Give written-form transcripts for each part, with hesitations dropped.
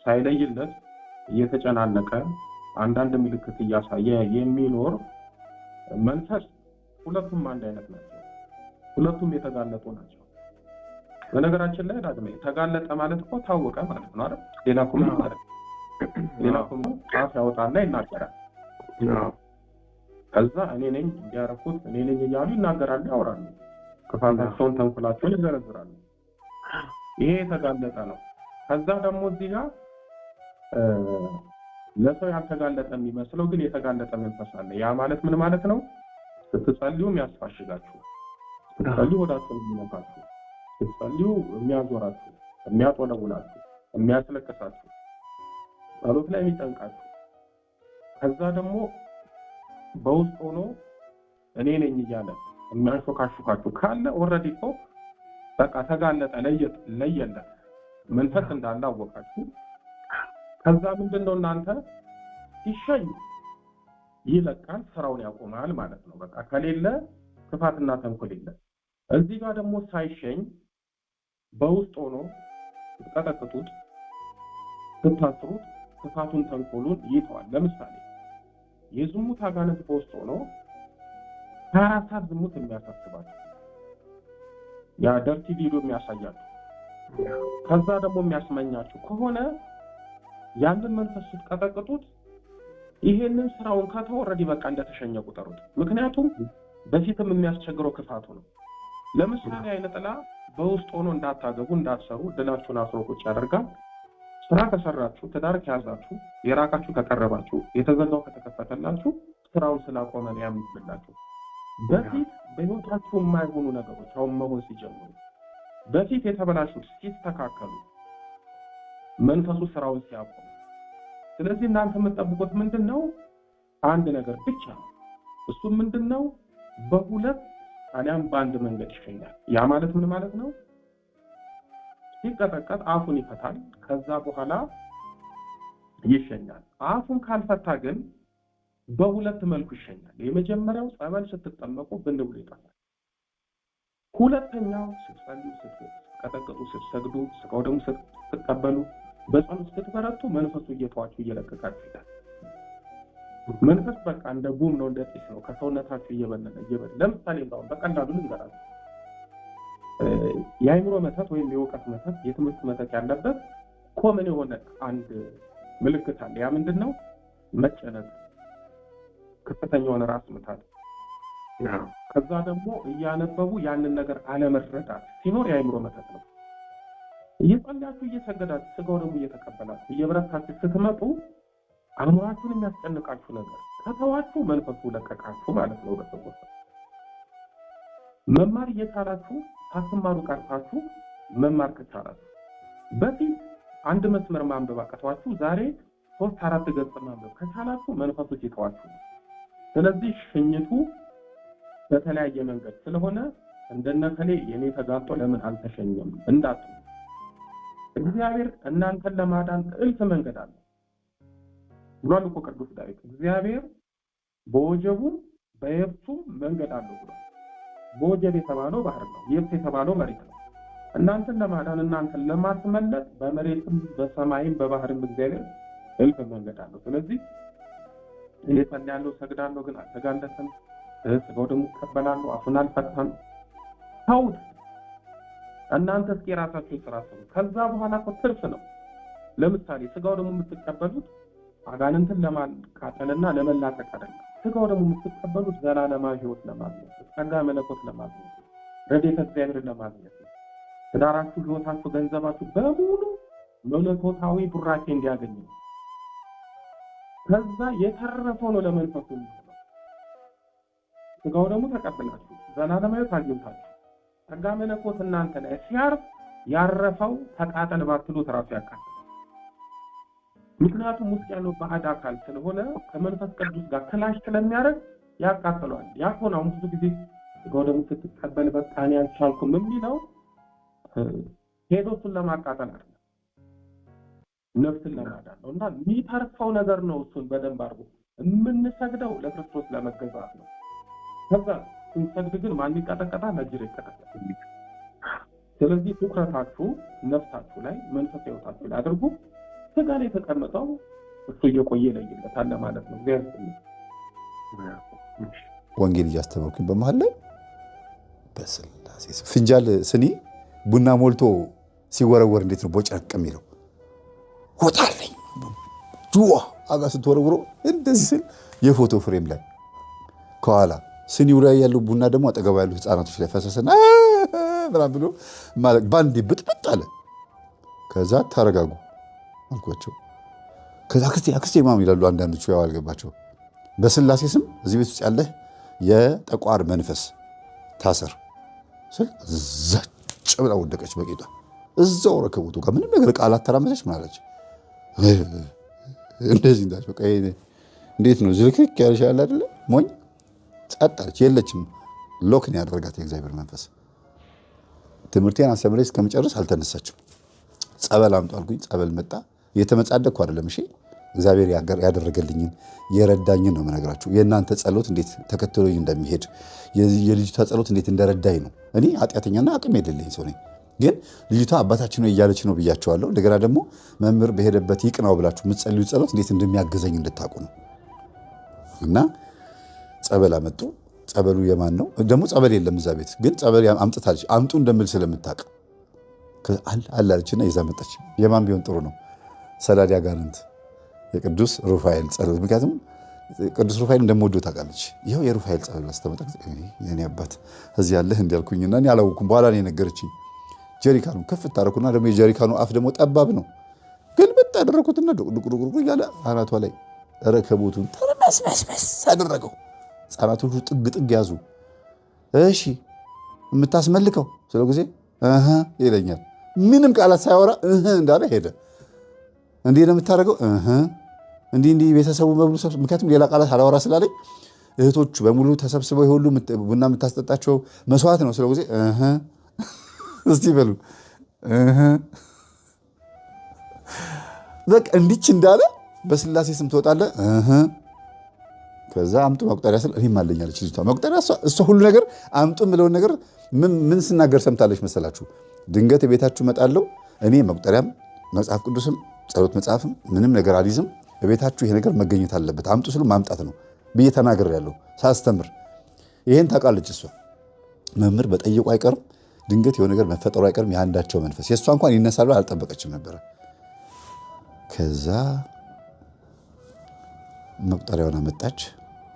ሳይለይለት እየተጨናነቀ አንዳንድ ምልክት እያሳየ የሚኖር መንፈስ ሁለቱም አንድ አይነት ናቸው። ሁለቱም የተጋለጡ ናቸው። በነገራችን ላይ ዳግሜ ተጋለጠ ማለት እኮ ታወቀ ማለት ነው አይደል? ሌላ ቁም አፍ ያወጣና ይናገራል። ከዛ እኔ ነኝ እንዲያረኩት እኔ ነኝ እያሉ ይናገራሉ፣ ያወራሉ፣ ክፋታቸውን ተንኮላቸውን ይዘረዝራሉ። ይሄ የተጋለጠ ነው። ከዛ ደግሞ እዚህ ጋር ለሰው ያልተጋለጠ የሚመስለው ግን የተጋለጠ መንፈስ አለ። ያ ማለት ምን ማለት ነው? ስትጸልዩ የሚያስፋሽጋችሁ፣ ስትጸልዩ ወዳችሁ የሚነካችሁ፣ ስትጸልዩ የሚያዞራችሁ፣ የሚያጦለውላችሁ፣ የሚያስለቅሳችሁ፣ ጸሎት ላይ የሚጠንቃችሁ፣ ከዛ ደግሞ በውስጥ ሆኖ እኔ ነኝ እያለ የሚያሾካሹካችሁ ካለ ኦልሬዲ እኮ በቃ ተጋለጠ፣ ለየለት መንፈስ እንዳለ አወቃችሁ። ከዛ ምንድነው እናንተ ሲሸኝ ይለቃል፣ ስራውን ያቆማል ማለት ነው። በቃ ከሌለ ክፋትና ተንኮል የለ። እዚህ ጋር ደግሞ ሳይሸኝ በውስጥ ሆኖ ስትቀጠቅጡት፣ ስታስሩት ክፋቱን ተንኮሉን ይተዋል። ለምሳሌ የዝሙት አጋንንት በውስጥ ሆኖ 24 ሰዓት ዝሙት የሚያሳስባችሁ ያ ደርቲ ቪዲዮ የሚያሳያችሁ ከዛ ደግሞ የሚያስመኛችሁ ከሆነ ያንን መንፈስ ስትቀጠቅጡት ይሄንን ስራውን ከተው ኦልሬዲ በቃ እንደተሸኘ ቁጠሩት። ምክንያቱም በፊትም የሚያስቸግረው ክፋቱ ነው። ለምሳሌ አይነ ጥላ በውስጥ ሆኖ እንዳታገቡ እንዳትሰሩ ድላችሁን አስሮ ቁጭ ያደርጋል። ስራ ከሰራችሁ፣ ትዳር ከያዛችሁ፣ የራቃችሁ ከቀረባችሁ፣ የተዘጋው ከተከፈተላችሁ ስራውን ስላቆመ ነው ያምንላችሁ። በፊት በህይወታችሁ የማይሆኑ ነገሮች አሁን መሆን ሲጀምሩ፣ በፊት የተበላሹት ሲስተካከሉ መንፈሱ ስራውን ሲያቆም፣ ስለዚህ እናንተ የምትጠብቁት ምንድነው? አንድ ነገር ብቻ ነው። እሱም ምንድነው? በሁለት አሊያም በአንድ መንገድ ይሸኛል። ያ ማለት ምን ማለት ነው? ሲቀጠቀጥ አፉን ይፈታል፣ ከዛ በኋላ ይሸኛል። አፉን ካልፈታ ግን በሁለት መልኩ ይሸኛል። የመጀመሪያው ጸበል ስትጠመቁ ብን ብሎ ይጠፋል። ሁለተኛው ስትጸልዩ፣ ስትቀጠቅጡ፣ ስትሰግዱ፣ ስጋው ደግሞ ስትቀበሉ፣ በጸሎት ስትበረቱ መንፈሱ እየተዋችሁ እየለቀቃችሁ ይላል። መንፈስ በቃ እንደ ጉም ነው፣ እንደ ጢስ ነው፣ ከሰውነታችሁ እየበነነ። ለምሳሌ እንደው በቀላሉ ልንገራችሁ፣ የአይምሮ መተት ወይም የእውቀት መተት፣ የትምህርት መተት ያለበት ኮመን የሆነ አንድ ምልክት አለ። ያ ምንድነው? መጨነቅ፣ ከፍተኛ የሆነ ራስ ምታት፣ ከዛ ደግሞ እያነበቡ ያንን ነገር አለመረዳት ሲኖር የአይምሮ መተት ነው። እየጸለያችሁ እየሰገዳችሁ ስጋው ደግሞ እየተቀበላችሁ እየበረታችሁ ስትመጡ አእምሯችሁን የሚያስጨንቃችሁ ነገር ከተዋችሁ መንፈሱ ለቀቃችሁ ማለት ነው። በሰዎች መማር እየቻላችሁ ሳትማሩ ቀርታችሁ መማር ከቻላችሁ፣ በፊት አንድ መስመር ማንበብ አቅቷችሁ ዛሬ 3-4 ገጽ ማንበብ ከቻላችሁ መንፈሱ ሲተዋችሁ። ስለዚህ ሽኝቱ በተለያየ መንገድ ስለሆነ እንደነከሌ የኔ ተጋጦ ለምን አልተሸኘም እንዳትሉ። እግዚአብሔር እናንተን ለማዳን እልፍ መንገድ አለ ብሏል እኮ ቅዱስ ዳዊት። እግዚአብሔር በወጀቡ በየብሱም መንገድ አለው ብሏል። በወጀብ የተባለው ባህር ነው፣ የብስ የተባለው መሬት ነው። እናንተን ለማዳን እናንተን ለማስመለጥ በመሬትም በሰማይም በባህርም እግዚአብሔር እልፍ መንገድ አለው። ስለዚህ እኔ ጸልያለሁ፣ ሰግዳለሁ፣ ግን አልተጋለጠም፣ ስጋው ደግሞ እቀበላለሁ፣ አፉን አልፈታም። ተውት። እናንተ እስኪ ራሳችሁን ስራ ስሩ። ከዛ በኋላ እኮ ትርፍ ነው። ለምሳሌ ስጋው ደግሞ የምትቀበሉት አጋንንትን ለማቃጠልና ለመላቀቅ አይደለም። ስጋው ደግሞ የምትቀበሉት ዘላለማዊ ህይወት ለማግኘት፣ ጸጋ መለኮት ለማግኘት፣ ረድኤተ እግዚአብሔርን ለማግኘት፣ ትዳራችሁ፣ ህይወታችሁ፣ ገንዘባችሁ በሙሉ መለኮታዊ ቡራኬ እንዲያገኙ። ከዛ የተረፈው ነው ለመንፈሱ የሚሆነው። ስጋው ደግሞ ተቀበላችሁ ዘላለማዊ ታግኝታችሁ ጸጋ መለኮት እናንተ ላይ ሲያርፍ ያረፈው ተቃጠል ባትሉት ራሱ ያቃጥላል። ምክንያቱም ውስጥ ያለው ባዕድ አካል ስለሆነ ከመንፈስ ቅዱስ ጋር ክላሽ ስለሚያደርግ ያቃጥለዋል። ያኮና ብዙ ጊዜ ስጋው ደግሞ ስትቀበል በቃ እኔ አልቻልኩም የሚለው ሄዶቱን ለማቃጠል አይደለም፣ ነፍስን ለማዳን ነው። እና የሚተርፈው ነገር ነው። እሱን በደንብ አድርጎ የምንሰግደው ለክርስቶስ ለመገዛት ነው። ከዛ ስንሰግድ ግን ማን ይቀጠቀጣል? አጅር ይቀጠቀጣል። ስለዚህ ትኩረታችሁ ነፍሳችሁ ላይ መንፈስ ህይወታችሁ ላይ አድርጉ። ስጋ ላይ የተቀመጠው እሱ እየቆየ ይለይለታል ማለት ነው። ወንጌል እያስተማርኩኝ በመሃል ላይ በስላሴ ፍንጃል ስኒ ቡና ሞልቶ ሲወረወር እንዴት ነው ቦጨቅ የሚለው? ወጣልኝ ጁዋ አጋ ስትወረውሮ እንደዚህ ስል የፎቶ ፍሬም ላይ ከኋላ ስኒው ላይ ያለው ቡና ደግሞ አጠገባ ያሉ ህፃናቶች ላይ ፈሰሰና ምናምን ብሎ ማለት ባንዴ ብጥብጥ አለ። ከዛ ታረጋጉ አልኳቸው። ከዛ አክስቴ ማም ይላሉ አንዳንዶቹ፣ ያው አልገባቸው። በስላሴ ስም እዚህ ቤት ውስጥ ያለ የጠቋር መንፈስ ታሰር ስል ዘጭ ብላ ወደቀች በቂጧ እዛው ረከቦቱ ጋር ምንም ነገር ቃላት ተራመሰች ማለች። እንደዚህ እንዳች በቃ እንዴት ነው ዝልክክ ያልሻል አይደለ ሞኝ ጸጣች። የለችም ሎክን ያደረጋት የእግዚአብሔር መንፈስ። ትምህርቴን አስተምሬ እስከምጨርስ አልተነሳችም። ጸበል አምጡ አልኩኝ። ጸበል መጣ። እየተመጻደቅኩ አይደለም እሺ፣ እግዚአብሔር ያደረገልኝን የረዳኝን ነው የምነግራችሁ። የእናንተ ጸሎት እንዴት ተከትሎኝ እንደሚሄድ የልጅቷ ጸሎት እንዴት እንደረዳኝ ነው። እኔ ኃጢአተኛና አቅም የሌለኝ ሰው ነኝ። ግን ልጅቷ አባታችን ነው እያለች ነው ብያቸዋለሁ። እንደገና ደግሞ መምህር በሄደበት ይቅናው ብላችሁ የምትጸልዩ ጸሎት እንዴት እንደሚያገዘኝ እንድታውቁ ነው። እና ጸበል አመጡ። ጸበሉ የማን ነው ደግሞ? ጸበል የለም እዛ ቤት፣ ግን ጸበል አምጥታለች። አምጡ እንደምል ስለምታውቅ አላለችና ይዛ መጣች። የማን ቢሆን ጥሩ ነው? ሰላዲ አጋንንት የቅዱስ ሩፋኤል ጸሎት። ምክንያቱም ቅዱስ ሩፋኤል እንደምወደው ታውቃለች። ይኸው የሩፋኤል ጸበል አስተመጣ የኔ አባት እዚህ ያለህ እንዲያልኩኝና እኔ አላወኩም። በኋላ ነው የነገረችኝ። ጀሪካኑ ከፍ ታረኩና ደግሞ የጀሪካኑ አፍ ደግሞ ጠባብ ነው። ግልብጥ ያደረኩትና ዱቁ እያለ አናቷ ላይ ረከቦቱን ተርመስመስመስ አደረገው። ህፃናቶቹ ጥግ ያዙ። እሺ የምታስመልከው ስለ ጊዜ ይለኛል። ምንም ቃላት ሳያወራ እንዳለ ሄደ። እንዲህ ነው የምታደርገው እንዲህ ቤተሰቡ በሙሉ ሰብስበው፣ ምክንያቱም ሌላ ቃላት አላወራ ስላለኝ እህቶቹ በሙሉ ተሰብስበው የሁሉ ቡና የምታስጠጣቸው መስዋዕት ነው። ስለ ጊዜ እስቲ በሉ በቃ እንዲች እንዳለ በስላሴ ስም ትወጣለህ። ከዛ አምጡ መቁጠሪያ ስል እኔም አለኛለች ልጅቷ መቁጠሪያ። እሷ ሁሉ ነገር አምጡ የምለውን ነገር ምን ስናገር ሰምታለች መሰላችሁ? ድንገት ቤታችሁ እመጣለሁ እኔ መቁጠሪያም መጽሐፍ ቅዱስም ጸሎት መጽሐፍም ምንም ነገር አልይዝም። በቤታችሁ ይሄ ነገር መገኘት አለበት አምጡ ስሉ ማምጣት ነው ብዬ ተናግሬያለሁ ሳስተምር። ይሄን ታውቃለች እሷ። መምህር በጠየቁ አይቀርም ድንገት የሆነ ነገር መፈጠሩ አይቀርም የአንዳቸው መንፈስ። የእሷ እንኳን ይነሳል ብላ አልጠበቀችም ነበረ። ከዛ መቁጠሪያውን አመጣች።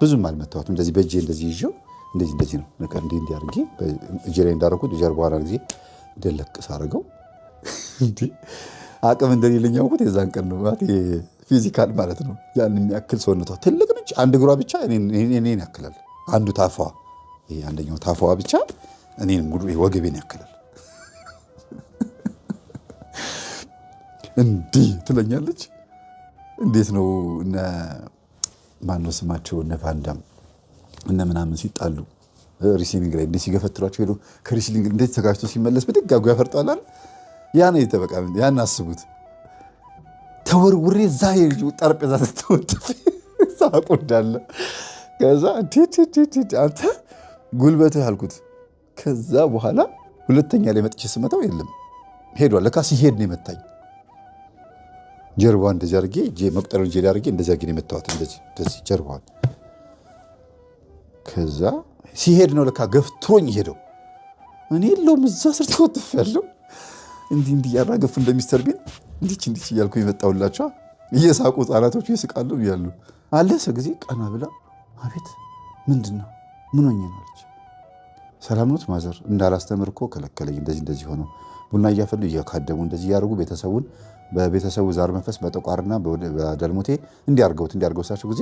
ብዙም አልመታወትም። እንደዚህ በእጄ እንደዚህ ይዤው እንደዚህ ነው ነገር እንዲህ አድርጌ እጄ ላይ እንዳደረኩት ጀርባዋን ጊዜ ደለቅስ አድርገው እንዲህ አቅም እንደሌለኝ ያውቁት የዛን ቀን ነው። ፊዚካል ማለት ነው። ያን የሚያክል ሰውነቷ ትልቅ ነች። አንድ እግሯ ብቻ እኔን ያክላል። አንዱ ታፋዋ ይሄ አንደኛው ታፋዋ ብቻ እኔን ሙሉ ወገቤን ያክላል። እንዲህ ትለኛለች። እንዴት ነው እነ ማነው ስማቸው እነ ቫንዳም እነ ምናምን ሲጣሉ ሪሲሊንግ ላይ እንዴት ሲገፈትሯቸው ሄዶ ከሪሲሊንግ እንዴት ተጋጭቶ ሲመለስ ብድግ አድርጎ ያፈርጠዋል። ያ ነው የተበቃ። ያን አስቡት። ተወርውሬ እዛ ጠረጴዛ ስትወጥፍ ሳቁ እንዳለ። ከዛ አንተ ጉልበትህ አልኩት። ከዛ በኋላ ሁለተኛ ላይ መጥቼ ስመታው የለም ሄዷል። ለካ ሲሄድ ነው የመታኝ። ጀርባዋን እንደዚህ አድርጌ መቁጠሪያውን እጄ ላይ አድርጌ እንደዚህ አድርጌ ነው የመታኋት። እንደዚህ ጀርባዋን። ከዛ ሲሄድ ነው ለካ ገፍትሮኝ ሄደው። እኔ የለውም እዛ ስር ተወጥፍ ያለው እንዲህ ያራገፍ እንደሚስተር ቢን እንዲች እያልኩ የመጣሁላቸው እየሳቁ ህጻናቶቹ ይስቃሉ እያሉ አለ ሰው ጊዜ ቀና ብላ አቤት ምንድን ነው ምን ሆኜ ነው አለች። ሰላም ኖት ማዘር? እንዳላስተምር እኮ ከለከለኝ። እንደዚህ ሆኖ ቡና እያፈሉ እያካደሙ እንደዚህ ያደርጉ ቤተሰቡን በቤተሰቡ ዛር መንፈስ በጠቋርና በደልሞቴ እንዲያርገው ሳቸው ጊዜ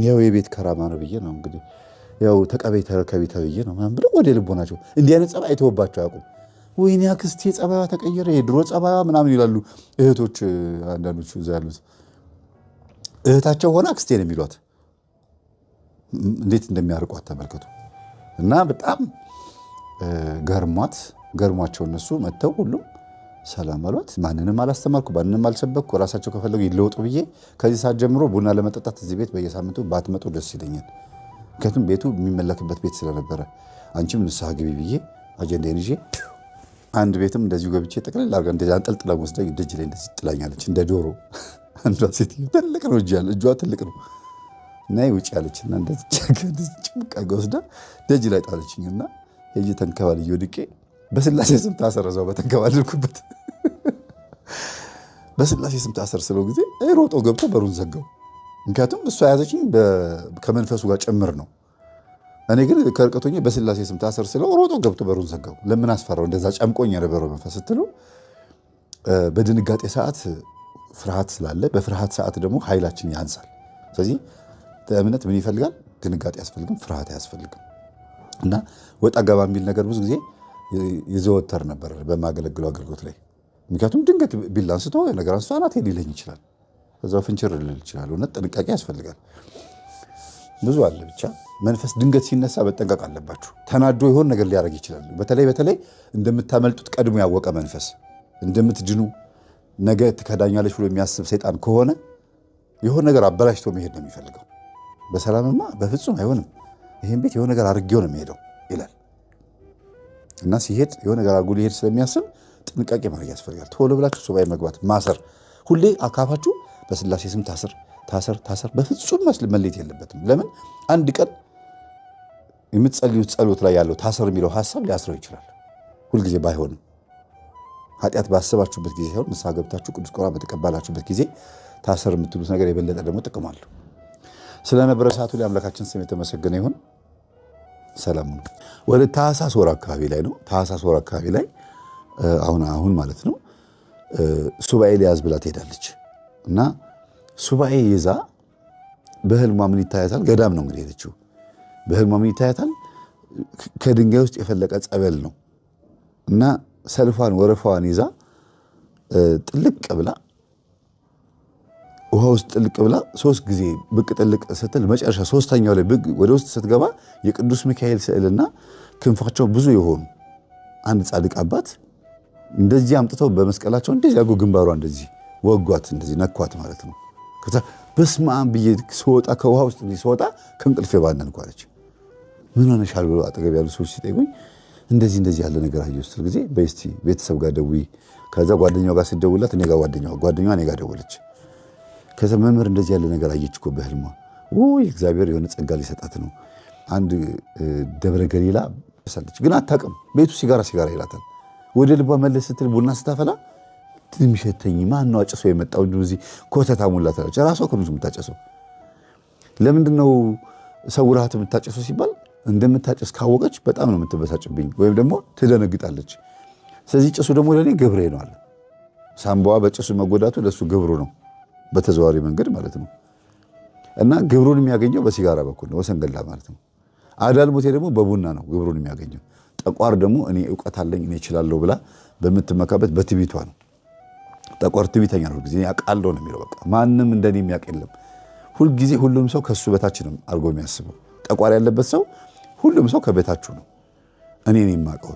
ያው የቤት ከራማ ነው ብዬ ነው እንግዲህ ያው ተቀበይ ተረከቢ ተብዬ ነው ምናምን ብለው ወደ ልቦናቸው እንዲህ አይነት ጸባይ አይተውባቸው አያውቁም። ወይኔ አክስቴ ጸባይዋ ተቀየረ የድሮ ጸባይዋ ምናምን ይላሉ እህቶች። አንዳንዶቹ እዛ ያሉት እህታቸው ሆነ አክስቴ ነው የሚሏት። እንዴት እንደሚያርቋት ተመልከቱ። እና በጣም ገርሟቸው እነሱ መጥተው ሁሉም ሰላም አሏት። ማንንም አላስተማርኩ ማንንም አልሰበኩ። ራሳቸው ከፈለጉ ይለወጡ ብዬ ከዚህ ሰዓት ጀምሮ ቡና ለመጠጣት እዚህ ቤት በየሳምንቱ ባትመጡ ደስ ይለኛል። ምክንያቱም ቤቱ የሚመለክበት ቤት ስለነበረ አንቺም ንስሐ ግቢ ብዬ አጀንዳዬን ይዤ አንድ ቤትም እንደዚሁ ገብቼ ጠቅልል አድርጋ እንደዚህ አንጠልጥላ ወስዳ ደጅ ላይ እንደዚህ ጥላኛለች እንደ ዶሮ። አንዷ ሴትዮ ትልቅ ነው እጇ ትልቅ ነው እና ውጭ ያለችና እንደዚህ ጭምቃ ወስዳ ደጅ ላይ ጣለችኝና ሄጄ ተንከባልዬ ወድቄ በስላሴ ስም ታሰረዛው በተንከባልኩበት በስላሴ ስም ታሰር ስለው ጊዜ ሮጦ ገብቶ በሩን ዘጋው። ምክንያቱም እሷ ያዘችኝ ከመንፈሱ ጋር ጭምር ነው። እኔ ግን ከርቀቶኝ በስላሴ ስም ታሰር ስለው ሮጦ ገብቶ በሩን ዘጋው። ለምን አስፈራው? እንደዛ ጨምቆኝ የነበረው መንፈስ ስትሉ በድንጋጤ ሰዓት ፍርሃት ስላለ፣ በፍርሃት ሰዓት ደግሞ ኃይላችን ያንሳል። ስለዚህ እምነት ምን ይፈልጋል? ድንጋጤ ያስፈልግም፣ ፍርሃት አያስፈልግም። እና ወጣ ገባ የሚል ነገር ብዙ ጊዜ ይዘወተር ነበር በማገለግለው አገልግሎት ላይ። ምክንያቱም ድንገት ቢላ አንስቶ ነገር አንስቶ አናቴ ሊለኝ ይችላል፣ እዛው ፍንችር ልል ይችላል። እውነት ጥንቃቄ ያስፈልጋል። ብዙ አለ። ብቻ መንፈስ ድንገት ሲነሳ መጠንቀቅ አለባችሁ። ተናዶ የሆነ ነገር ሊያደርግ ይችላል። በተለይ እንደምታመልጡት ቀድሞ ያወቀ መንፈስ፣ እንደምትድኑ ነገ ትከዳኛለች ብሎ የሚያስብ ሰይጣን ከሆነ የሆነ ነገር አበላሽቶ መሄድ ነው የሚፈልገው። በሰላምማ በፍጹም አይሆንም፣ ይህን ቤት የሆነ ነገር አድርጌው ነው የሚሄደው ይላል እና ሲሄድ የሆነ ነገር አድርጎ ሊሄድ ስለሚያስብ ጥንቃቄ ማድረግ ያስፈልጋል። ቶሎ ብላችሁ ሱባኤ መግባት፣ ማሰር። ሁሌ አካፋችሁ በስላሴ ስም ታሰር። በፍጹም መለየት የለበትም። ለምን አንድ ቀን የምትጸልዩት ጸሎት ላይ ያለው ታሰር የሚለው ሐሳብ ሊያስረው ይችላል። ሁልጊዜ ባይሆንም ኃጢአት ባሰባችሁበት ጊዜ ሳይሆን ንስሐ ገብታችሁ ቅዱስ ቁርባን በተቀባላችሁበት ጊዜ ታሰር የምትሉት ነገር የበለጠ ደግሞ ጥቅም አለው። ስለነበረ ሰዓቱ ላይ አምላካችን ስም የተመሰገነ ይሁን። ሰላም ነው። ወደ ታኅሳስ ወር አካባቢ ላይ ነው። ታኅሳስ ወር አካባቢ ላይ አሁን ማለት ነው ሱባኤ ሊያዝ ብላ ትሄዳለች እና ሱባኤ ይዛ በህልሟ ምን ይታያታል? ገዳም ነው እንግዲህ ሄደችው። በህልሟ ምን ይታያታል? ከድንጋይ ውስጥ የፈለቀ ጸበል ነው እና ሰልፏን ወረፋዋን ይዛ ጥልቅ ብላ ውሃ ውስጥ ጥልቅ ብላ 3 ጊዜ ብቅ ጥልቅ ስትል መጨረሻ 3ኛው ላይ ወደ ውስጥ ስትገባ የቅዱስ ሚካኤል ስዕልና ክንፋቸው ብዙ የሆኑ አንድ ጻድቅ አባት እንደዚህ አምጥተው በመስቀላቸው እንደዚህ ያጎ ግንባሯ እንደዚህ ወጓት፣ እንደዚህ ነኳት ማለት ነው። ከዛ በስመ አብ ብዬ ስወጣ ከውሃ ውስጥ ስወጣ ከእንቅልፌ ባነንኩ አለች። ምን ሆነሻል ብሎ አጠገብ ያሉ ሰዎች ሲጠይቁኝ እንደዚህ ያለ ነገር አየሁ ስትል ጊዜ በስቲ ቤተሰብ ጋር ደውይ። ከዛ ጓደኛዋ ጋር ስደውላት እኔ ጋር ጓደኛዋ እኔ ጋር ደወለች። ከዛ መምህር እንደዚህ ያለ ነገር አየች እኮ በህልሟ። እግዚአብሔር የሆነ ጸጋ ሊሰጣት ነው። አንድ ደብረ ገሊላ ሰለች፣ ግን አታውቅም። ቤቱ ሲጋራ ይላታል። ወደ ልቧ መለስ ስትል ቡና ስታፈላ ትምሸተኝ ማን ነው አጭሶ የመጣው እንደዚህ ኮተታ ሙላት አለች። ራሷ ከነሱ የምታጨሰው ለምንድን ነው ሰውራት የምታጨሰው ሲባል እንደምታጨስ ካወቀች በጣም ነው የምትበሳጭብኝ ወይም ደግሞ ትደነግጣለች። ስለዚህ ጭሱ ደግሞ ለኔ ገብሬ ነው አለ። ሳምባዋ በጭሱ መጎዳቱ ለሱ ግብሩ ነው በተዘዋዋሪ መንገድ ማለት ነው። እና ግብሩን የሚያገኘው በሲጋራ በኩል ነው፣ ወሰንገላ ማለት ነው። አዳልሞቴ ደግሞ በቡና ነው ግብሩን የሚያገኘው። ጠቋር ደግሞ እኔ እውቀት አለኝ እኔ እችላለሁ ብላ በምትመካበት በትቢቷ ነው። ጠቋር ትቢተኛ ነው። ሁልጊዜ አውቃለሁ ነው የሚለው። በቃ ማንም እንደኔ የሚያውቅ የለም። ሁልጊዜ ሁሉም ሰው ከሱ በታች ነው አድርጎ የሚያስበው። ጠቋር ያለበት ሰው ሁሉም ሰው ከበታችሁ ነው። እኔ ነኝ የማውቀው፣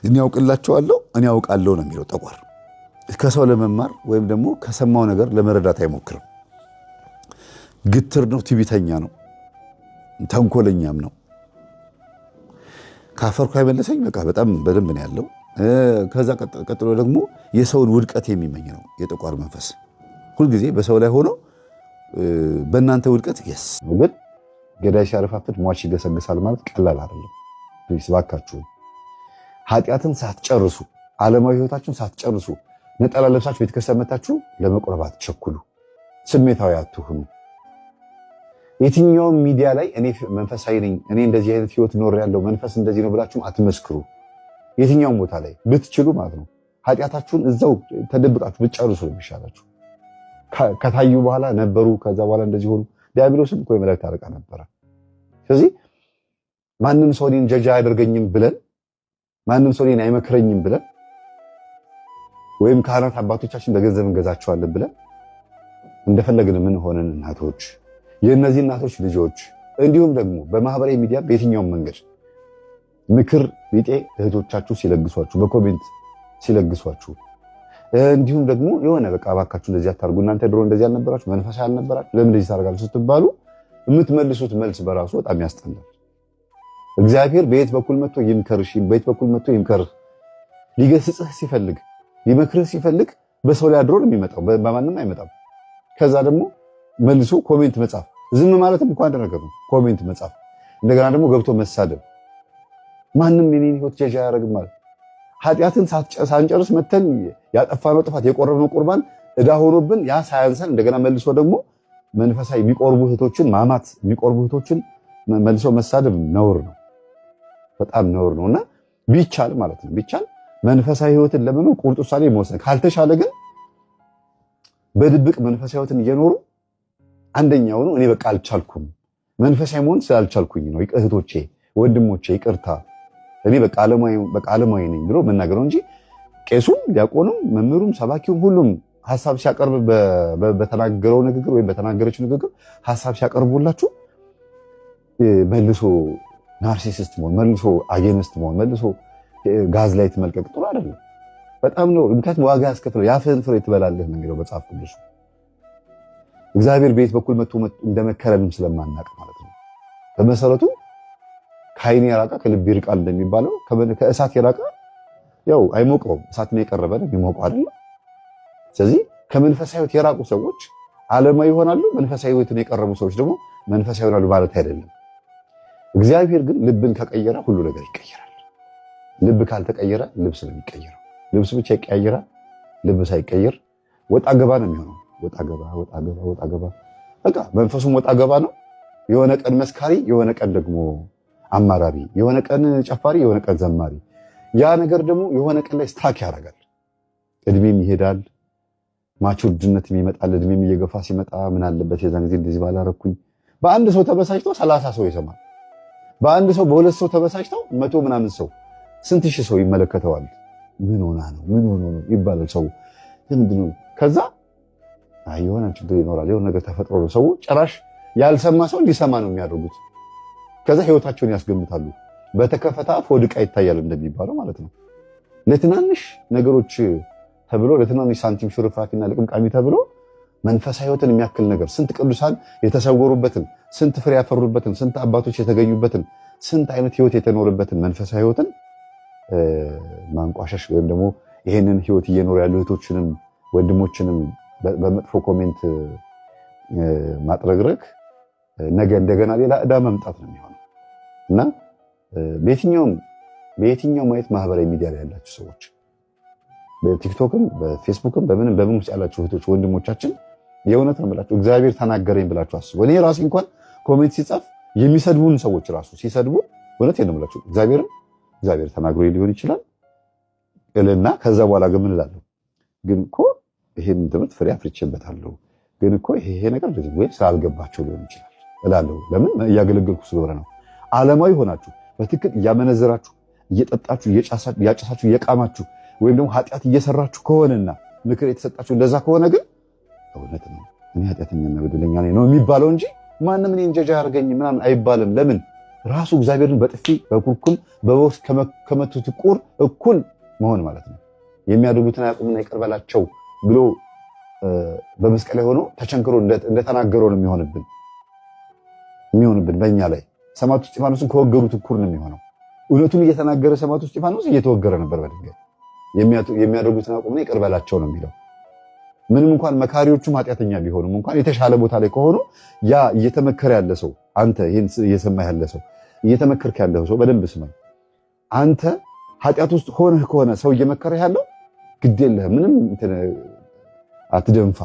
እኔ ያውቅላቸዋለሁ፣ እኔ ያውቃለሁ ነው የሚለው ጠቋር። ከሰው ለመማር ወይም ደግሞ ከሰማው ነገር ለመረዳት አይሞክርም። ግትር ነው፣ ትቢተኛ ነው፣ ተንኮለኛም ነው። ካፈርኩ አይመለሰኝ በቃ በጣም በደንብ ነው ያለው። ከዛ ቀጥሎ ደግሞ የሰውን ውድቀት የሚመኝ ነው የጠቋር መንፈስ። ሁልጊዜ በሰው ላይ ሆኖ በእናንተ ውድቀት ግን ገዳይ ሲያረፋፍድ ሟች ይገሰግሳል ማለት ቀላል አይደለም። እባካችሁ ኃጢአትን ሳትጨርሱ ዓለማዊ ህይወታችሁን ሳትጨርሱ ነጠላ ለብሳችሁ ቤተክርስቲያን መታችሁ ለመቁረብ አትቸኩሉ። ስሜታዊ አትሁኑ። የትኛውም ሚዲያ ላይ እኔ መንፈሳዊ ነኝ፣ እኔ እንደዚህ አይነት ህይወት ኖር ያለው መንፈስ እንደዚህ ነው ብላችሁ አትመስክሩ። የትኛውም ቦታ ላይ ብትችሉ ማለት ነው ኃጢአታችሁን እዛው ተደብቃችሁ ብትጨርሱ ነው የሚሻላችሁ። ከታዩ በኋላ ነበሩ፣ ከዛ በኋላ እንደዚህ ሆኑ። ዲያብሎስም እኮ የመላእክት አለቃ ነበረ። ስለዚህ ማንም ሰው እኔን ጀጃ አያደርገኝም ብለን፣ ማንም ሰው እኔን አይመክረኝም ብለን፣ ወይም ካህናት አባቶቻችን በገንዘብ እንገዛቸዋለን ብለን እንደፈለግን ምን ሆነን እናቶች፣ የእነዚህ እናቶች ልጆች፣ እንዲሁም ደግሞ በማህበራዊ ሚዲያ በየትኛውም መንገድ ምክር ቢጤ እህቶቻችሁ ሲለግሷችሁ፣ በኮሜንት ሲለግሷችሁ፣ እንዲሁም ደግሞ የሆነ በቃ እባካችሁ እንደዚህ አታርጉ፣ እናንተ ድሮ እንደዚህ አልነበራችሁ፣ መንፈሳዊ አልነበራችሁ፣ ለምን እንደዚህ ታደርጋላችሁ ስትባሉ የምትመልሱት መልስ በራሱ በጣም ያስጠላል። እግዚአብሔር በየት በኩል መጥቶ ይምከርሽ፣ በየት በኩል መጥቶ ይምከርህ። ሊገስጽህ ሲፈልግ ሊመክርህ ሲፈልግ በሰው ላይ አድሮ ነው የሚመጣው፣ በማንም አይመጣም። ከዛ ደግሞ መልሶ ኮሜንት መጻፍ፣ ዝም ማለትም እንኳን አንድ ነገር ነው። ኮሜንት መጻፍ፣ እንደገና ደግሞ ገብቶ መሳደብ። ማንም የኔን ህይወት ጀጃ ያደርግም ማለት ኃጢአትን ሳንጨርስ መተን ያጠፋነው ጥፋት የቆረብነው ቁርባን ዕዳ ሆኖብን ያ ሳያንሰን እንደገና መልሶ ደግሞ መንፈሳዊ የሚቆርቡ እህቶችን ማማት፣ የሚቆርቡ እህቶችን መልሶ መሳደብ ነውር ነው፣ በጣም ነውር ነውና ቢቻል ማለት ነው ቢቻል መንፈሳዊ ህይወትን ለመኖር ቁርጥ ውሳኔ መወሰን፣ ካልተሻለ ግን በድብቅ መንፈሳዊ ህይወትን እየኖሩ አንደኛው ነው እኔ በቃ አልቻልኩም መንፈሳዊ መሆን ስላልቻልኩኝ ነው እህቶቼ ወንድሞቼ ይቅርታ እኔ በቃ ዓለማዊ ነኝ ብሎ መናገር ነው እንጂ ቄሱም ዲያቆኑም መምህሩም ሰባኪውም ሁሉም ሐሳብ ሲያቀርብ በተናገረው ንግግር ወይም በተናገረችው ንግግር ሐሳብ ሲያቀርቡላችሁ መልሶ ናርሲሲስት መሆን፣ መልሶ አጌንስት መሆን፣ መልሶ ጋዝ ላይ መልቀቅ ጥሩ አይደለም። በጣም ነው። ምክንያቱም ዋጋ ያስከፍለው ያፍህን ፍሬ ትበላለህ ነው የሚለው መጽሐፍ ቅዱስ። እግዚአብሔር ቤት በኩል መጥቶ እንደመከረንም ስለማናቅ ማለት ነው። በመሰረቱ ከዓይን የራቀ ከልብ ይርቃል እንደሚባለው ከእሳት የራቀ ያው አይሞቀውም። እሳትን የቀረበ ነው የሚሞቀው አይደል? ስለዚህ ከመንፈሳዊ ህይወት የራቁ ሰዎች ዓለማዊ ይሆናሉ፣ መንፈሳዊ ህይወትን የቀረቡ ሰዎች ደግሞ መንፈሳዊ ይሆናሉ ማለት አይደለም። እግዚአብሔር ግን ልብን ከቀየረ ሁሉ ነገር ይቀየራል። ልብ ካልተቀየረ ልብስ ነው የሚቀየረው። ልብስ ብቻ ይቀየራል፣ ልብ ሳይቀየር ወጣ ገባ ነው የሚሆነው። ወጣ ገባ ወጣ ገባ ወጣ ገባ በቃ መንፈሱም ወጣ ገባ ነው። የሆነ ቀን መስካሪ፣ የሆነ ቀን ደግሞ አማራሪ፣ የሆነ ቀን ጨፋሪ፣ የሆነ ቀን ዘማሪ። ያ ነገር ደግሞ የሆነ ቀን ላይ ስታክ ያደርጋል። እድሜም ይሄዳል፣ ማቹርድነት ይመጣል። እድሜም እየገፋ ሲመጣ ምን አለበት የዛን ጊዜ እንደዚህ ባላረኩኝ። በአንድ ሰው ተበሳጭተው 30 ሰው ይሰማል። በአንድ ሰው በሁለት ሰው ተበሳጭተው 100 ምናምን ሰው ስንት ሺህ ሰው ይመለከተዋል። ምን ሆና ነው ምን ሆኖ ነው ይባላል። ሰው ምንድን ነው ከዛ የሆነ ችግር ይኖራል፣ የሆነ ነገር ተፈጥሮ ነው። ሰው ጭራሽ ያልሰማ ሰው እንዲሰማ ነው የሚያደርጉት። ከዛ ህይወታቸውን ያስገምታሉ። በተከፈተ አፍ ወድቃ ይታያል እንደሚባለው ማለት ነው። ለትናንሽ ነገሮች ተብሎ ለትናንሽ ሳንቲም ሽርፍራፊና ለቅምቃሚ ተብሎ መንፈሳዊ ህይወትን የሚያክል ነገር ስንት ቅዱሳን የተሰወሩበትን፣ ስንት ፍሬ ያፈሩበትን፣ ስንት አባቶች የተገኙበትን፣ ስንት አይነት ህይወት የተኖረበትን መንፈሳዊ ህይወትን ማንቋሸሽ ወይም ደግሞ ይሄንን ህይወት እየኖሩ ያሉ እህቶችንም ወንድሞችንም በመጥፎ ኮሜንት ማጥረግረግ ነገ እንደገና ሌላ ዕዳ መምጣት ነው የሚሆነው እና በየትኛውም ማየት ማህበራዊ ሚዲያ ላይ ያላችሁ ሰዎች በቲክቶክም በፌስቡክም በምን ውስጥ ያላችሁ እህቶች ወንድሞቻችን የእውነት ነው የምላችሁ እግዚአብሔር ተናገረኝ ብላችሁ አስቡ። እኔ ራሴ እንኳን ኮሜንት ሲጻፍ የሚሰድቡን ሰዎች ራሱ ሲሰድቡ እውነት ነው የምላችሁ እግዚአብሔር ተናግሮኝ ሊሆን ይችላል እልና ከዛ በኋላ ግን ምን እላለሁ ግን እኮ ይሄን ትምህርት ፍሬ አፍርቼበታለሁ ግን እኮ ይሄ ነገር ወይ ስላልገባቸው ሊሆን ይችላል እላለሁ። ለምን እያገለገልኩ ስለሆነ ነው። ዓለማዊ ሆናችሁ በትክክል እያመነዘራችሁ እየጠጣችሁ እያጨሳችሁ እየቃማችሁ ወይም ደግሞ ኃጢአት እየሰራችሁ ከሆነና ምክር የተሰጣችሁ እንደዛ ከሆነ ግን እውነት ነው እኔ ኃጢአተኛና በደለኛ ነኝ ነው የሚባለው እንጂ ማንም እኔን ጀጃ ያርገኝ ምናምን አይባልም። ለምን ራሱ እግዚአብሔርን በጥፊ በኩርኩም በቦክስ ከመቱት ቁር እኩል መሆን ማለት ነው። የሚያደርጉትን አያውቁምና ይቅር በላቸው ብሎ በመስቀል ላይ ሆኖ ተቸንክሮ እንደተናገረው ነው የሚሆንብን በእኛ ላይ። ሰማዕቱ እስጢፋኖስን ከወገሩት እኩል ነው የሚሆነው። እውነቱን እየተናገረ ሰማዕቱ እስጢፋኖስ እየተወገረ ነበር በድንጋይ። የሚያደርጉትን አያውቁምና ይቅር በላቸው ነው የሚለው። ምንም እንኳን መካሪዎቹም ኃጢአተኛ ቢሆኑም እንኳን የተሻለ ቦታ ላይ ከሆኑ ያ እየተመከረ ያለ ሰው አንተ ይህን እየሰማህ ያለ ሰው እየተመከርክ ያለ ሰው በደንብ ስማኝ። አንተ ኃጢአት ውስጥ ሆነህ ከሆነ ሰው እየመከረህ ያለው ግድ የለህም ምንም አትደንፋ፣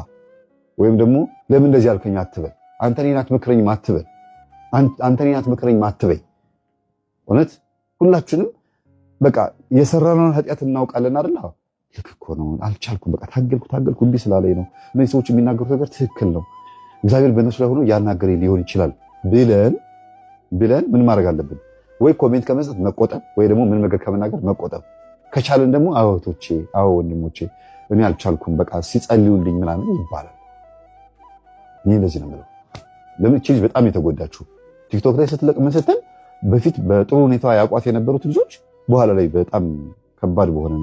ወይም ደግሞ ለምን እንደዚህ አልከኝ አትበል። አንተ እኔን አትመክረኝም አትበል። አንተ እኔን አትመክረኝም አትበይ። እውነት ሁላችንም በቃ የሰራነውን ኃጢአት እናውቃለን አይደል? ልክ እኮ ነው አልቻልኩም፣ በቃ ታገልኩ እምቢ ስላለኝ ነው። እነዚህ ሰዎች የሚናገሩት ነገር ትክክል ነው፣ እግዚአብሔር በእነሱ ላይ ሆኖ ያናገረኝ ሊሆን ይችላል ብለን ምን ማድረግ አለብን? ወይ ኮሜንት ከመስጠት መቆጠብ፣ ወይ ደግሞ ምን ነገር ከመናገር መቆጠብ። ከቻለን ደግሞ አዎ እህቶቼ፣ አዎ ወንድሞቼ እኔ አልቻልኩም በቃ ሲጸልዩልኝ ምናምን ይባላል። እኔ እንደዚህ ነው የምለው። ለምን እቺ ልጅ በጣም የተጎዳችሁ ቲክቶክ ላይ ስትለቅ ምን ስትል በፊት በጥሩ ሁኔታ ያቋት የነበሩት ልጆች በኋላ ላይ በጣም ከባድ በሆነ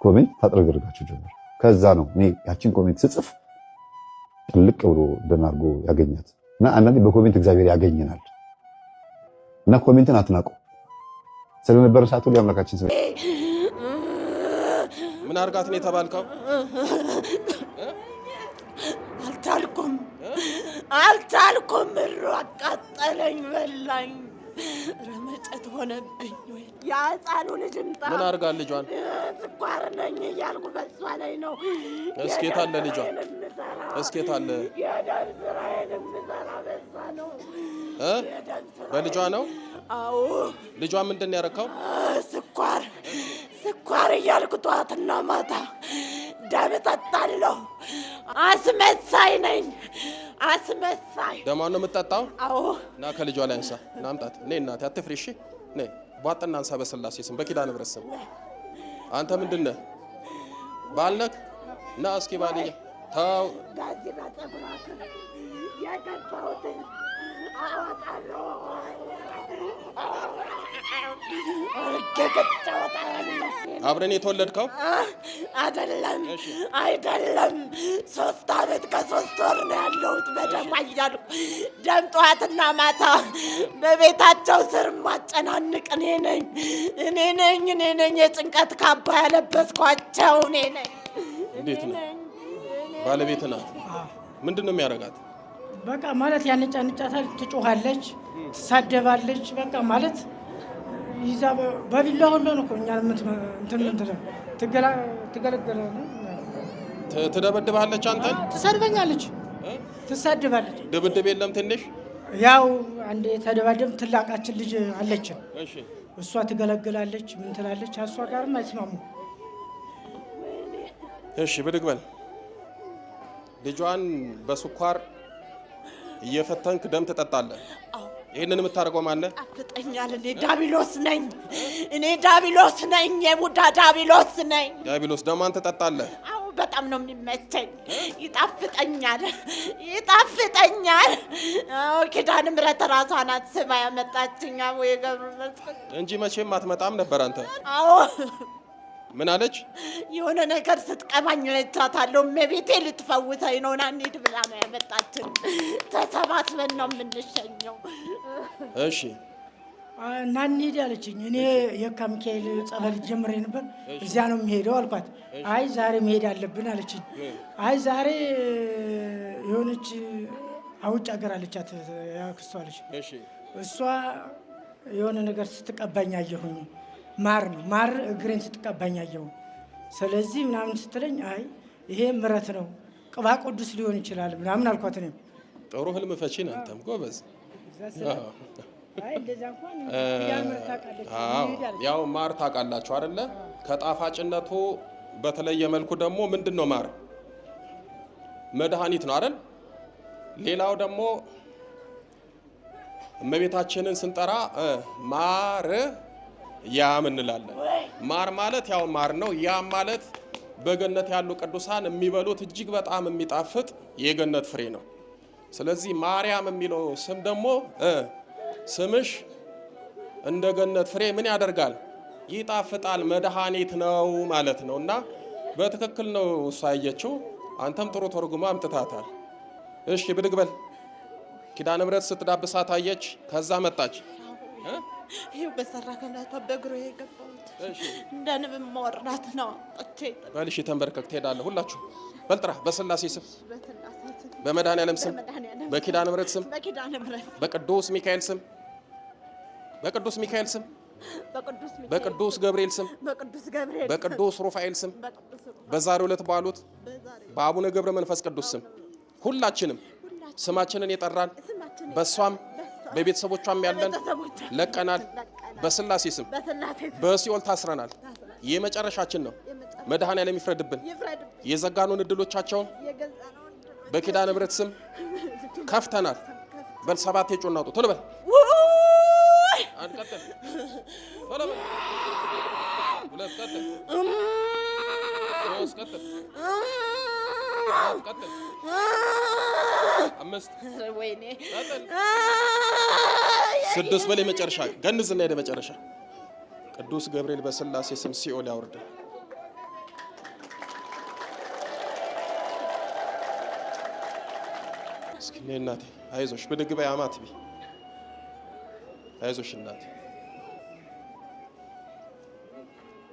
ኮሜንት ታጥረግርጋቸው ጀመር። ከዛ ነው እኔ ያቺን ኮሜንት ስጽፍ ጥልቅ ብሎ ደናርጎ ያገኛት እና አንዳንዴ በኮሜንት እግዚአብሔር ያገኘናል እና ኮሜንትን አትናቁ። ስለነበረ ሰዓቱ ላይ አምላካችን ምን አርጋት ነው የተባልከው? አልቻልኩም ምሩ አቃጠለኝ በላኝ ረመጨት ሆነብኝ ወይ ያጻኑ ልጅምጣ ምን አርጋት ልጇን? ስኳር ነኝ እያልኩ በሷ ላይ ነው። እስኪ ታለ ልጇን እስኪ ታለ የደም ስራዬን የምሰራ በሷ ነው። በልጇ ነው? አዎ። ልጇ ምንድን ነው ያረካው? ስኳር እያልኩ ጠዋትና ማታ ደም እጠጣለሁ። አስመሳይ ነኝ። ደሟን ነው የምትጠጣው? አዎ። እና ከልጇ ላይ አንሳ እና አምጣት። ነይ እናቴ አትፍሪ እሺ። ነይ ቧጥና አንሳ በስላሴ ስም በኪዳነ ምሕረት ስም። አንተ ምንድን ነህ? ባል ነህ? እና እስኪ ባልዬ ተው። ጋዜጣ ጸጉራክ ያቀጣውትን አወጣለሁ። አብረን የተወለድከው? አይደለም 3 ዓመት ከ3 ወር ነው ያለሁት። በደም እያሉ ደም ጠዋትና ማታ በቤታቸው ስር ማጨናንቅ እኔ ነኝ የጭንቀት ካባ ያለበስኳቸው እኔ ነኝ። እንዴት ነው? ባለቤት ናት? ምንድን ነው የሚያደርጋት? በቃ ማለት ያንጫንጫታል፣ ትጮኻለች፣ ትሳደባለች። በቃ ማለት ይዛ በቢላ ሁሉ ነው እኮ እኛን ትገለገላለች። ትደበድባለች፣ አንተን ትሰድበኛለች፣ ትሳደባለች። ድብድብ የለም ትንሽ? ያው አንዴ ተደባደብ ትላቃችን ልጅ አለችን። እሷ ትገለግላለች፣ ምን ትላለች፣ እሷ ጋርም አይስማሙ። እሺ ብድግ በል። ልጇን በስኳር እየፈተንክ ደም ትጠጣለህ። ይሄንን የምታደርገው ማን ነህ? አፍጠኛል። እኔ ዳቢሎስ ነኝ። የቡዳ ዳቢሎስ ነኝ። ዳቢሎስ ደሟን ትጠጣለህ? አዎ በጣም ነው የሚመቸኝ። ይጣፍጠኛል። አዎ ኪዳነ ምሕረት ራሷ ናት ስማ ያመጣችኝ። አዎ የገብሩ መስቀል እንጂ መቼም አትመጣም ነበር አንተ። አዎ ምን አለች? የሆነ ነገር ስትቀማኝ ለቻታለሁ። እመቤቴ ልትፈውሰኝ ነው ና እንሂድ ብላ ነው ያመጣችን። ተሰባስበን ነው የምንሸኘው። እሺ እና እንሂድ አለችኝ። እኔ የካ ሚካኤል ጸበል ጀምሬ ነበር፣ እዚያ ነው የሚሄደው አልኳት። አይ ዛሬ መሄድ አለብን አለችኝ። አይ ዛሬ የሆነች አውጭ ሀገር አለቻት ያክስቷ አለች። እሷ የሆነ ነገር ስትቀባኝ አየሁኝ። ማር እግሬን ስትቀባኝ አየሁ። ስለዚህ ምናምን ስትለኝ አይ ይሄ ምረት ነው ቅባ ቅዱስ ሊሆን ይችላል ምናምን አልኳት። እኔም ጥሩ ህልም ፈቺ ነህ አንተም ጎበዝ። ያው ማር ታውቃላችሁ አይደለ? ከጣፋጭነቱ በተለየ መልኩ ደግሞ ምንድን ነው ማር መድኃኒት ነው አይደል? ሌላው ደግሞ እመቤታችንን ስንጠራ ማር ያም እንላለን። ማር ማለት ያው ማር ነው። ያም ማለት በገነት ያሉ ቅዱሳን የሚበሉት እጅግ በጣም የሚጣፍጥ የገነት ፍሬ ነው። ስለዚህ ማርያም የሚለው ስም ደግሞ ስምሽ እንደ ገነት ፍሬ ምን ያደርጋል? ይጣፍጣል፣ መድኃኒት ነው ማለት ነው። እና በትክክል ነው እሷ ያየችው። አንተም ጥሩ ተርጉማ አምጥታታል። እሺ ብድግ በል። ኪዳነ ምሕረት ስትዳብሳት አየች። ከዛ መጣች። ይሄው በሰራ ከናታ በእግሩ የገባሁት እንደ ንብ መወራት ነው። በልሽ ተንበርከክ ትሄዳለህ። ሁላችሁ በልጥራ በስላሴ ስም፣ በመድኃኒዓለም ስም፣ በኪዳነ ምሕረት ስም፣ በቅዱስ ሚካኤል ስም፣ በቅዱስ ሚካኤል ስም፣ በቅዱስ ገብርኤል ስም፣ በቅዱስ ሩፋኤል ስም፣ በዛሬው ዕለት ባሉት በአቡነ ገብረ መንፈስ ቅዱስ ስም ሁላችንም ስማችንን የጠራን በሷም በቤተሰቦቿም ያለን ለቀናል። በስላሴ ስም በሲኦል ታስረናል። የመጨረሻችን ነው። መድኃኒዓለም ይፍረድብን። የዘጋኑን እድሎቻቸውን በኪዳነ ምሕረት ስም ከፍተናል። በል 7 የጮና አውጡ። ቶሎ በል አንቀጥል። ቶሎ በል 2 ቀጥል፣ 3 ቀጥል፣ 4 ቀጥል፣ 5 ወይኔ 6 በል። የመጨረሻ ገንዝና ሄደ መጨረሻ ቅዱስ ገብርኤል በስላሴ ስም ሲኦል ያወርድ። እስኪ ነይ እናቴ አይዞሽ፣ ብድግ በይ አማትቢ። አይዞሽ እናቴ፣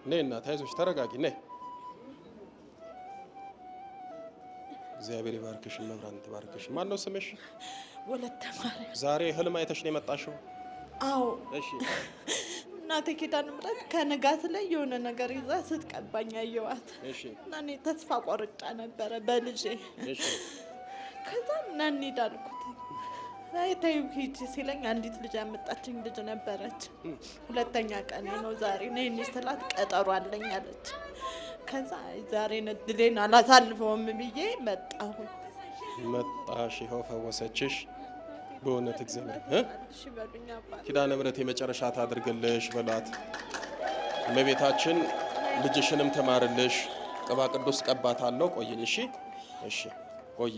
ነይ እናቴ አይዞሽ፣ ተረጋጊ። ነይ እግዚአብሔር ይባርክሽ፣ መብራን ትባርክሽ። ማን ነው ስምሽ? ወለተ ማርያም። ዛሬ ህልም አይተሽ ነው የመጣሽው? አዎ። እሺ። እናቴ ኪዳነ ምሕረት ከንጋት ላይ የሆነ ነገር ይዛ ስትቀባኝ አየኋት። እሺ። እና እኔ ተስፋ ቆርጫ ነበረ በልጄ። እሺ። ከዛ ና እንሂድ አልኩት። አይ ተይው ሂጂ ሲለኝ አንዲት ልጅ ያመጣችኝ ልጅ ነበረች። ሁለተኛ ቀኔ ነው ዛሬ ነይ ስላት ቀጠሮ አለኝ አለች። ከዛ ዛሬ እድሌን አላሳልፈውም ብዬ መጣሁ። መጣሽ፣ ይኸው ፈወሰችሽ። በእውነት እግዚአብሔር እሺ በሉኝ አባት። ኪዳነ ምሕረት የመጨረሻ ታድርግልሽ በሏት። እመቤታችን ልጅሽንም ትማርልሽ። ቅባ ቅዱስ ቀባታለሁ። ቆይኝ። እሺ፣ እሺ፣ ቆይ